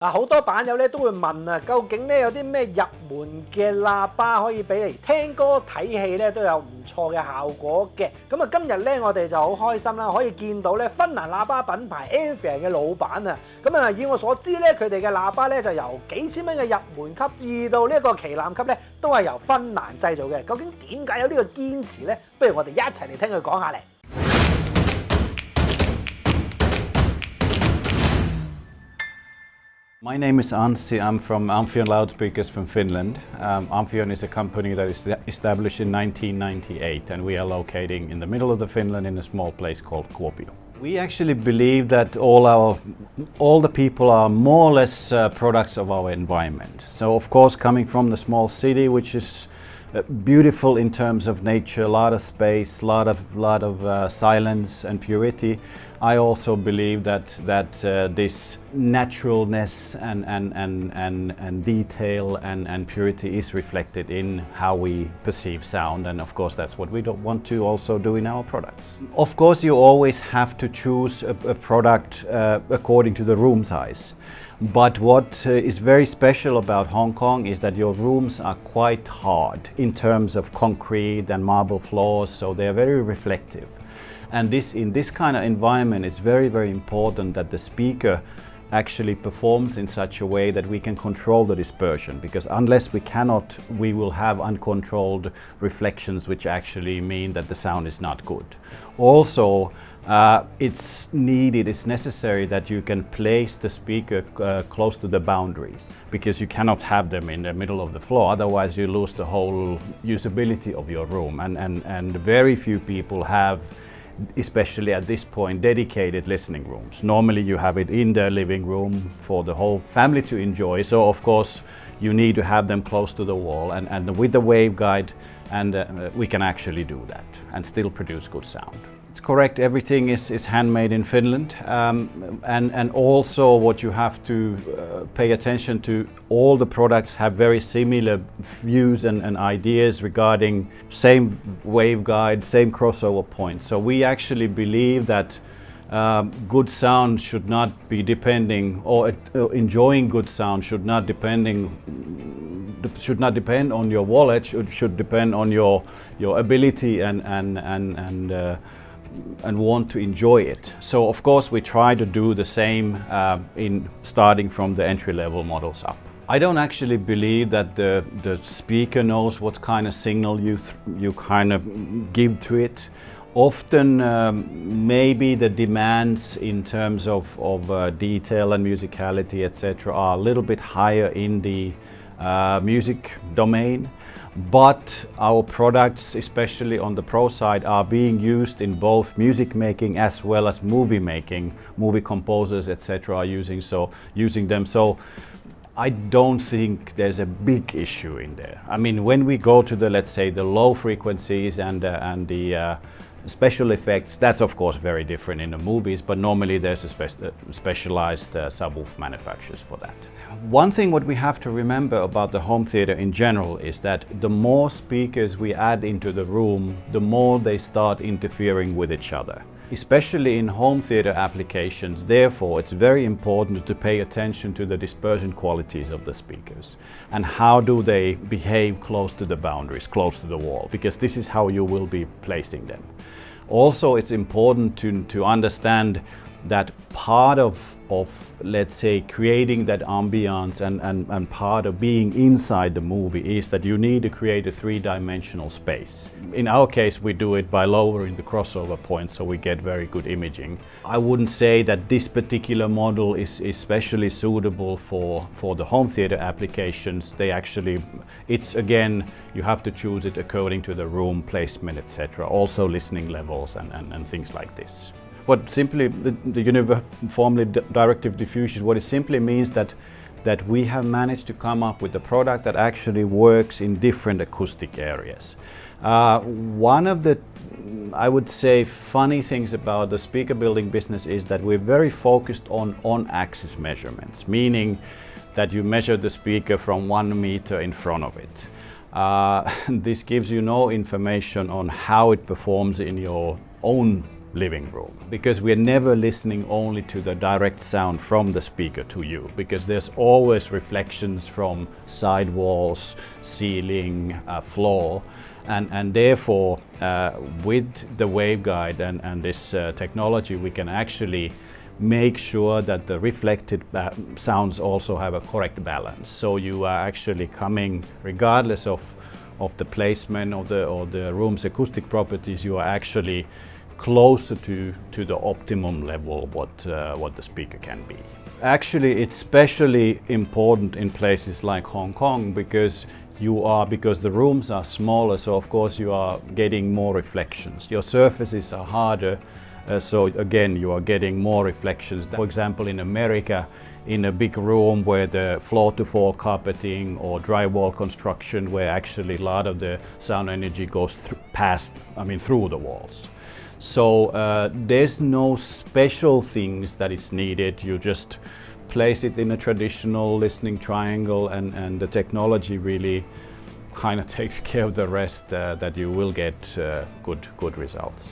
好多版友咧都會問啊，究竟咧有啲咩入門嘅喇叭可以俾你聽歌睇戲咧都有唔錯嘅效果嘅。咁啊，今日咧我哋就好開心啦，可以見到咧芬蘭喇叭品牌 Amphion 嘅老闆啊。咁啊，以我所知咧，佢哋嘅喇叭咧就由幾千蚊嘅入門級至到呢一個旗艦級咧，都係由芬蘭製造嘅。究竟點解有呢個堅持咧？不如我哋一齊嚟聽佢講下嚟。My name is Anssi. I'm from Amphion Loudspeakers from Finland. Amphion is a company that is established in 1998, and we are located in the middle of the Finland in a small place called Kuopio. We actually believe that all the people are more or less products of our environment. So of course, coming from the small city, which is beautiful in terms of nature, a lot of space, lot of silence and purity. I also believe that this naturalness and detail and purity is reflected in how we perceive sound, and of course that's what we don't want to also do in our products. Of course, you always have to choose a product according to the room size. But what is very special about Hong Kong is that your rooms are quite hard in terms of concrete and marble floors, so they are very reflective. And in this kind of environment, it's very, very important that the speaker actually performs in such a way that we can control the dispersion, because unless we will have uncontrolled reflections, which actually mean that the sound is not good. Also, it's necessary that you can place the speaker close to the boundaries, because you cannot have them in the middle of the floor, otherwise you lose the whole usability of your room. And very few people have, especially at this point, dedicated listening rooms. Normally you have it in the living room for the whole family to enjoy, so of course you need to have them close to the wall, and with the waveguide we can actually do that and still produce good sound. It's correct, everything is handmade in Finland, and also what you have to pay attention to, all the products have very similar views and ideas regarding same waveguide, same crossover point. So we actually believe that good sound should not be depending, or enjoying good sound should not depend on your wallet, should depend on your ability and want to enjoy it. So of course we try to do the same in starting from the entry-level models up. I don't actually believe that the speaker knows what kind of signal you kind of give to it. Often maybe the demands in terms of detail and musicality, etc., are a little bit higher in the music domain. But our products, especially on the pro side, are being used in both music making as well as movie making. Movie composers, etc., are using them. So I don't think there's a big issue in there. I mean, when we go to the, let's say, the low frequencies and the special effects, that's of course very different in the movies, but normally there's a specialized subwoof manufacturers for that. One thing what we have to remember about the home theater in general is that the more speakers we add into the room, the more they start interfering with each other. Especially in home theater applications, therefore it's very important to pay attention to the dispersion qualities of the speakers and how do they behave close to the boundaries, close to the wall, because this is how you will be placing them. Also, it's important to understand that part of let's say creating that ambience and part of being inside the movie is that you need to create a three-dimensional space. In our case, we do it by lowering the crossover point, so we get very good imaging. I wouldn't say that this particular model is especially suitable for the home theater applications. It's again, you have to choose it according to the room placement, etc. Also listening levels and things like this. What simply the uniformly directive diffusion, what it simply means that we have managed to come up with a product that actually works in different acoustic areas. One of the, I would say, funny things about the speaker building business is that we're very focused on axis measurements, meaning that you measure the speaker from 1 meter in front of it. This gives you no information on how it performs in your own living room, because we're never listening only to the direct sound from the speaker to you, because there's always reflections from side walls, ceiling, floor, and therefore with the waveguide and this technology we can actually make sure that the reflected sounds also have a correct balance. So you are actually coming, regardless of the placement or the room's acoustic properties, you are actually closer to the optimum level what the speaker can be. Actually, it's especially important in places like Hong Kong because the rooms are smaller, so of course you are getting more reflections. Your surfaces are harder, so again you are getting more reflections. For example, in America, in a big room where the floor-to-floor carpeting or drywall construction, where actually a lot of the sound energy goes through the walls. So there's no special things that is needed. You just place it in a traditional listening triangle, and the technology really kind of takes care of the rest, that you will get good results.